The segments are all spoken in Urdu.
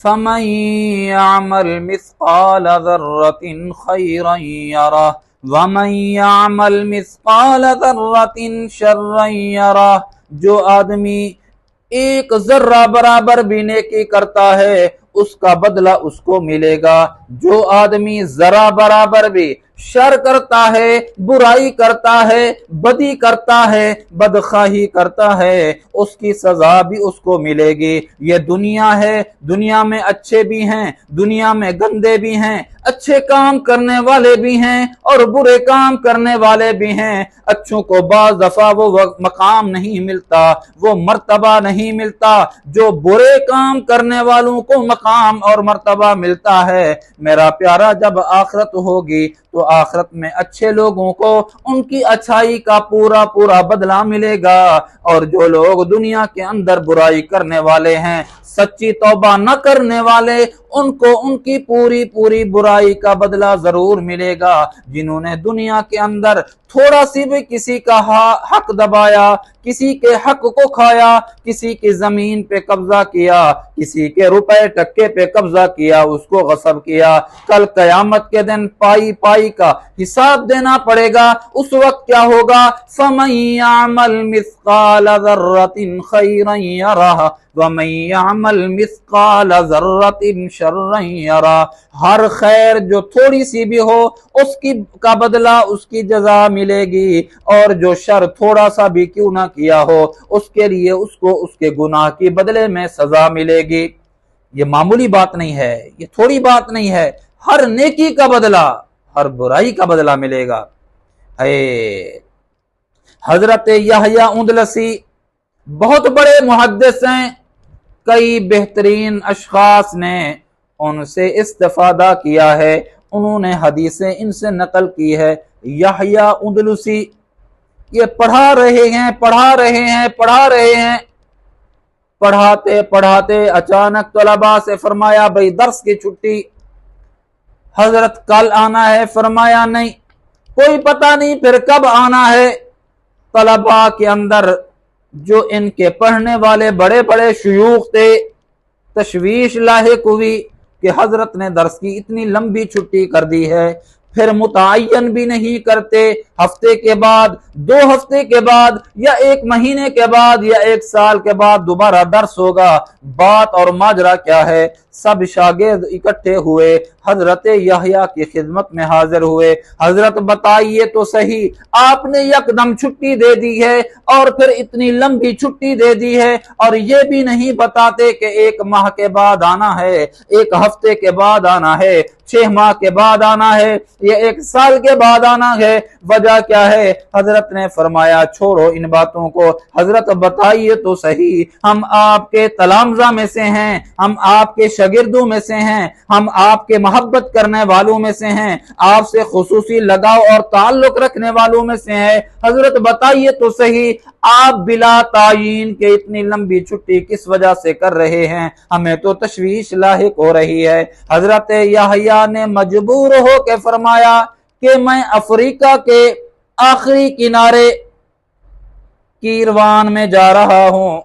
فمن يعمل مثقال ذرة خيرا يره ومن يعمل مثقال ذرة شرا يره۔ جو آدمی ایک ذرہ برابر بھی نیکی کرتا ہے اس کا بدلہ اس کو ملے گا، جو آدمی ذرہ برابر بھی شر کرتا ہے، برائی کرتا ہے، بدی کرتا ہے، بدخواہی کرتا ہے، اس کی سزا بھی اس کو ملے گی۔ یہ دنیا ہے، دنیا میں اچھے بھی ہیں، دنیا میں گندے بھی ہیں، اچھے کام کرنے والے بھی ہیں اور برے کام کرنے والے بھی ہیں۔ اچھوں کو بعض دفعہ وہ مقام نہیں ملتا، وہ مرتبہ نہیں ملتا، جو برے کام کرنے والوں کو مقام اور مرتبہ ملتا ہے۔ میرا پیارا، جب آخرت ہوگی تو آخرت میں اچھے لوگوں کو ان کی اچھائی کا پورا پورا بدلہ ملے گا، اور جو لوگ دنیا کے اندر برائی کرنے والے ہیں، سچی توبہ نہ کرنے والے، ان کو ان کی پوری پوری برائی کا بدلہ ضرور ملے گا۔ جنہوں نے دنیا کے اندر تھوڑا سی بھی کسی کا حق دبایا، کسی کے حق کو کھایا، کسی کی زمین پہ قبضہ کیا، کسی کے روپے ٹکے پہ قبضہ کیا، اس کو غصب کیا، کل قیامت کے دن پائی پائی کا حساب دینا پڑے گا۔ اس وقت کیا ہوگا؟ فَمَن يَعْمَلْ مِثْقَالَ ذَرَّةٍ خَيْرًا يَرَهُ وَمَن يَعْمَلْ مِثْقَالَ ذَرَّةٍ شَرًّا يَرَهُ۔ ہر خیر جو تھوڑی سی بھی ہو اس کی کا بدلہ، اس کی جزا ملے گی، اور جو شر تھوڑا سا بھی کیوں نہ کیا ہو اس کے لیے اس کو اس کے گناہ کے بدلے میں سزا ملے گی۔ یہ معمولی بات نہیں ہے، یہ تھوڑی بات نہیں ہے، ہر نیکی کا بدلہ، ہر برائی کا بدلہ ملے گا۔ حضرت یحییٰ اندلسی بہت بڑے محدث ہیں، کئی بہترین اشخاص نے ان سے استفادہ کیا ہے، انہوں نے حدیثیں ان سے نقل کی ہے۔ یحییٰ اندلسی یہ پڑھا رہے ہیں، پڑھاتے پڑھاتے اچانک طلباء سے فرمایا بھئی درس کی چھٹی، حضرت کل آنا ہے؟ فرمایا نہیں، کوئی پتہ نہیں پھر کب آنا ہے۔ طلباء کے اندر جو ان کے پڑھنے والے بڑے بڑے شیوخ تھے، تشویش لاحق ہوئی کہ حضرت نے درس کی اتنی لمبی چھٹی کر دی ہے، پھر متعین بھی نہیں کرتے، ہفتے کے بعد، 2 ہفتے کے بعد، یا 1 مہینے کے بعد، یا 1 سال کے بعد دوبارہ درس ہوگا۔ بات اور ماجرا کیا ہے؟ سب شاگرد اکٹھے ہوئے، حضرت یحییٰ کی خدمت میں حاضر ہوئے۔ حضرت بتائیے تو صحیح، آپ نے یکدم چھٹی دے دی ہے اور پھر اتنی لمبی چھٹی دے دی ہے، اور یہ بھی نہیں بتاتے کہ 1 ماہ کے بعد آنا ہے، 1 ہفتے کے بعد آنا ہے، 6 ماہ کے بعد آنا ہے، یا 1 سال کے بعد آنا ہے۔ وجہ کیا ہے؟ حضرت نے فرمایا چھوڑو ان باتوں کو، حضرت بتائیے تو صحیح، ہم آپ کے تلامذہ میں سے ہیں، ہم آپ کے شاگردوں میں سے ہیں، ہم آپ کے محبت کرنے والوں میں سے ہیں، آپ سے خصوصی لگاؤ اور تعلق رکھنے والوں میں سے ہیں۔ حضرت بتائیے تو صحیح، آپ بلا تعین کے اتنی لمبی چھٹی کس وجہ سے کر رہے ہیں؟ ہمیں تو تشویش لاحق ہو رہی ہے۔ حضرت یحییٰ نے مجبور ہو کے فرمایا کہ میں افریقہ کے آخری کنارے کیروان میں جا رہا ہوں۔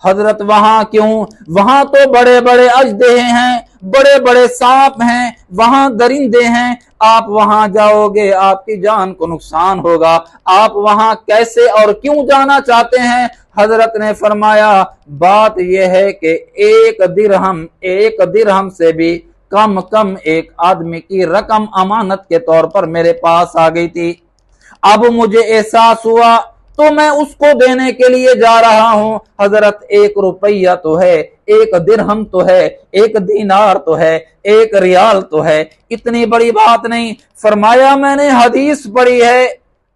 حضرت وہاں کیوں؟ وہاں تو بڑے بڑے اژدہے ہیں، بڑے بڑے سانپ ہیں، وہاں درندے ہیں، آپ وہاں جاؤ گے آپ کی جان کو نقصان ہوگا۔ آپ وہاں کیسے اور کیوں جانا چاہتے ہیں؟ حضرت نے فرمایا بات یہ ہے کہ 1 درہم سے بھی کم ایک آدمی کی رقم امانت کے طور پر میرے پاس آ گئی تھی، اب مجھے احساس ہوا تو میں اس کو دینے کے لیے جا رہا ہوں۔ حضرت 1 روپیہ تو ہے، 1 درہم تو ہے، 1 دینار تو ہے، 1 ریال تو ہے، اتنی بڑی بات نہیں۔ فرمایا میں نے حدیث پڑھی ہے،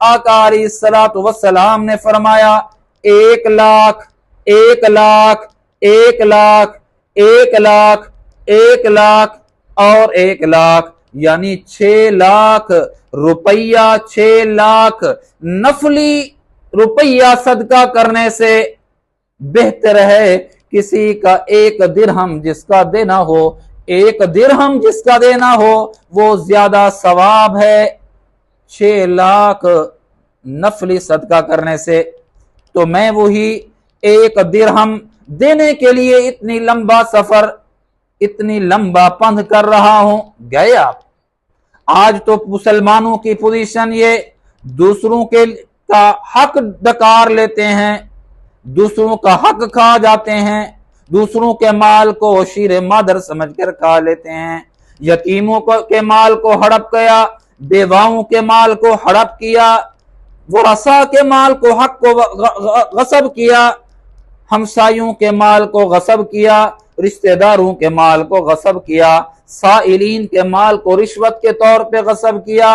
آقا علیہ الصلوۃ والسلام نے فرمایا 1 لاکھ 1 لاکھ 1 لاکھ 1 لاکھ 1 لاکھ اور 1 لاکھ، یعنی 6 لاکھ روپیہ، 6 لاکھ نفلی روپیہ صدقہ کرنے سے بہتر ہے کسی کا 1 درہم جس کا دینا ہو، 1 درہم جس کا دینا ہو وہ زیادہ ثواب ہے 6 لاکھ نفلی صدقہ کرنے سے۔ تو میں وہی 1 درہم دینے کے لیے اتنی لمبا سفر اتنی لمبا پند کر رہا ہوں، گئے آپ۔ آج تو مسلمانوں کی پوزیشن یہ دوسروں کے کا حق ڈکار لیتے ہیں، دوسروں کا حق کھا جاتے ہیں، دوسروں کے مال کو شیر مادر سمجھ کر کھا لیتے ہیں، یتیموں کے مال کو ہڑپ کیا، بیواؤں کے مال کو ہڑپ کیا، ورثاء کے مال کو حق کو غصب کیا، ہمسایوں کے مال کو غصب کیا، رشتہ داروں کے مال کو غصب کیا، سائلین کے مال کو رشوت کے طور پہ غصب کیا۔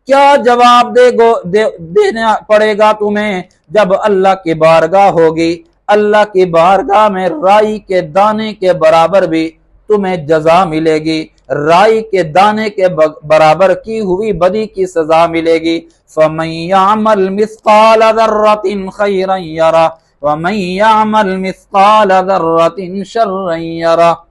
کیا جواب دینا پڑے گا تمہیں جب اللہ کی بارگاہ ہوگی؟ اللہ کی بارگاہ میں رائی کے دانے کے برابر بھی تمہیں جزا ملے گی، رائی کے دانے کے برابر کی ہوئی بدی کی سزا ملے گی۔ فَمَن يَعْمَلْ مِثْقَالَ ذَرَّةٍ خَيْرًا يَرَهُ وَمَن يَعْمَلْ مِثْقَالَ ذَرَّةٍ شَرًّا يَرَهُ۔